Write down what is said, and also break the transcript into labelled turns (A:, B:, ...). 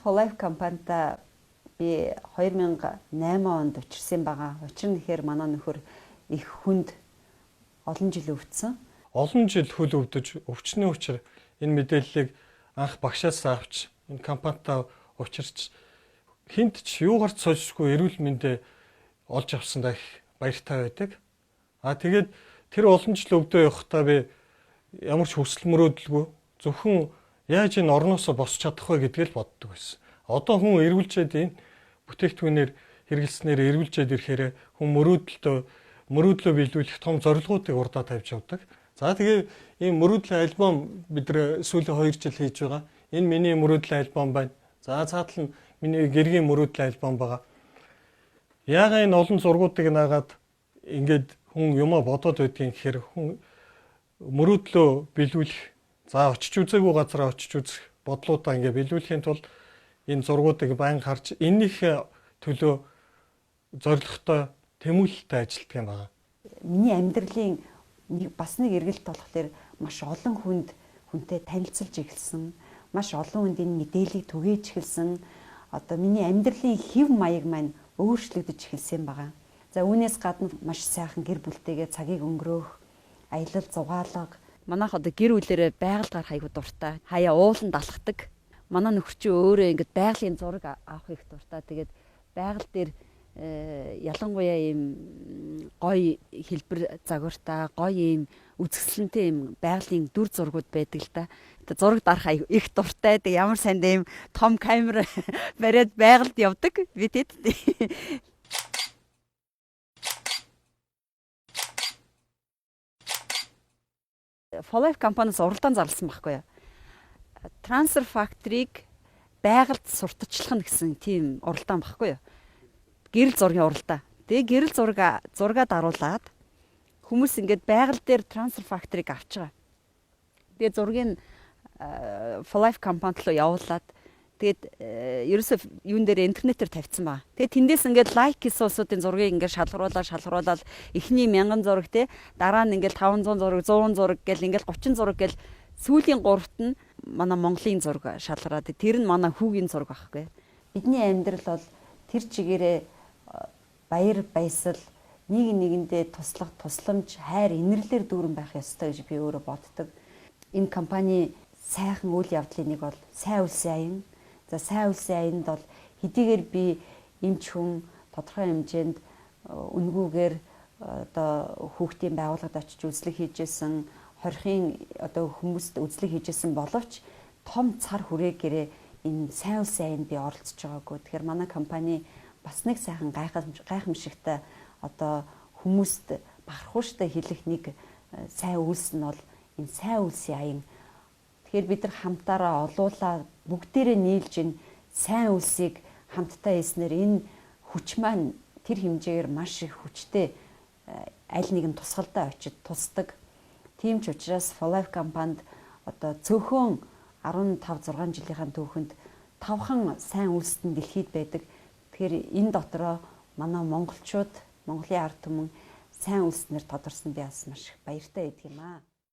A: Life компанитай би 2008 онд учирсан байгаа. Учир нь тэгэхээр манай нөхөр их хүнд олон жил өвдсөн.
B: Олон жил хөл өвдөж өвчнөө учир энэ мэдээллийг анх багшаас авч энэ компанитай учирч хинт ч юугаарч сольжгүй эрүүл мэндэ олж авсандаа их баяртай байдаг. Тэгээд тэр олон жил өвдөө явахдаа би ямар ч хүсэл мөрөөдөлгүй зөвхөн яаж энэ орноосоо босч чадах вэ гэдгийг л боддог байсан. Одоо хүн эрүүлжээд энэ бүтээгдэхүүнээр хэрэглэснээр эрүүлжээд ирэхээр хүн мөрөөдлөө биелүүлэх том зорилгоодыг урдаа тавьж явдаг. За тэгээ ийм мөрөөдлийн альбом бид сүүлийн 2 жил хийж байгаа. Энэ миний мөрөөдлийн альбом байна. За цаатал нь миний гэргийн мөрөөдлийн альбом байгаа. Яагаад энэ олон зургуудыг наагаад ингээд хүн юмаа бодоод байдгийг гэхээр хүн мөрөөдлөө биелүүлэх, за очиж үзээгүй газараа очиж үзэх бодлуудаа ингээд биелүүлэхийн тулд энэ зургуудыг байн харж энэних төлөө зорилготой тэмүүлэлтэй ажилладаг юм байна.
A: Миний амьдралын бас нэг эргэлт болохоор маш олон хүнтэй танилцуулж эхэлсэн. Маш олон хүнд энэ мэдээллийг түгээж эхэлсэн. Одоо миний амьдралын хэв маяг маань өөрчлөгдөж эхэлсэн байгаа. За үүнээс гадна маш сайхан гэр бүлтэйгээ цагийг өнгөрөөх, аялал зугаалга. Манайх одоо гэр бүлэрээ байгаль гарах аягүй дуртай. Хаяа ууланд алхдаг. Манай нөхөр чи өөрөө ингэж байгалийн зураг авах их дуртай. Тэгээд байгаль дээр ялангуяа ийм гоё хэлбэр загвартай, гоё ийм үзэсгэлэнтэй ийм байгалийн дүр зургууд байдаг л да. Тэгээд зураг дарах их дуртай. Тэг ямар сайн ийм том камер бариад байгальд явдаг. Би тэд. Life компаниас уралдаан зарласан байхгүй юу? Transfer Factory-г байгальд сурталчлах гэсэн тийм уралдаан байхгүй юу? Гэрэл зургийн уралдаан. Тэгээ гэрэл зургаа даруулаад хүмүүс ингээд байгаль дээр Transfer Factory-г авч байгаа. Тэгээ зургийг Life компанид руу явуулаад тэгээд ерөөсөө юун дээр интернетээр тавьсан байгаа. Тэгээд тэндээс ингээд лайк хийсэн улсуудын зургийг ингээд шалгаруулаад эхний 1000 зураг те дараа нь ингээд 500 зураг, 100 зураг гэл ингээд 30 зураг гэл сүүлийн 3-т нь манай Монголын зураг шалгараад тэр нь манай хүүгийн зураг байхгүй. Бидний амьдрал бол тэр чигээрээ баяр баясал нэгэндээ туслах, тусламж, хайр, инэрлэр дүүрэн байх ёстой гэж би өөрөө боддог. Энэ компани сайхан үйл явдлын нэг бол сайн үлсийн аян. За сайн үлсийн аянд бол хэдийгээр би эмч хүн тодорхой хэмжээнд үнгүүгээр одоо хүүхдийн байгууллагад очиж үзлэг хийжсэн, хорхийн одоо хүмүүст үзлэг хийжсэн боловч том цар хүрээгээрээ энэ сайн үлсийн аянд би оролцож байгаагүй. Тэгэхээр манай компани бас нэг сайхан гайхамшигтай одоо хүмүүст бахархууштай хэлэх нэг сайн үйлс нь бол энэ сайн үлсийн аян. Тэгэхээр бид нар хамтаараа олуулаа бүгдээрээ нийлж энэ сайн үлсийг хамтдаа хийснээр энэ хүч маань тэр хэмжээгээр маш их хүчтэй аль нэгэн тусгалдаа очиж тусдаг. Тийм ч учраас Life компанид одоо цөөхөн 15-6 жилийнхаа түүхэнд 5хан сайн үлсэд нь дэлхийд байдаг. Тэгэхээр энэ дотроо манай монголчууд, Монголын ард түмэн сайн үлснээр тодорсон би бас маш их баяртай байдаг юм аа.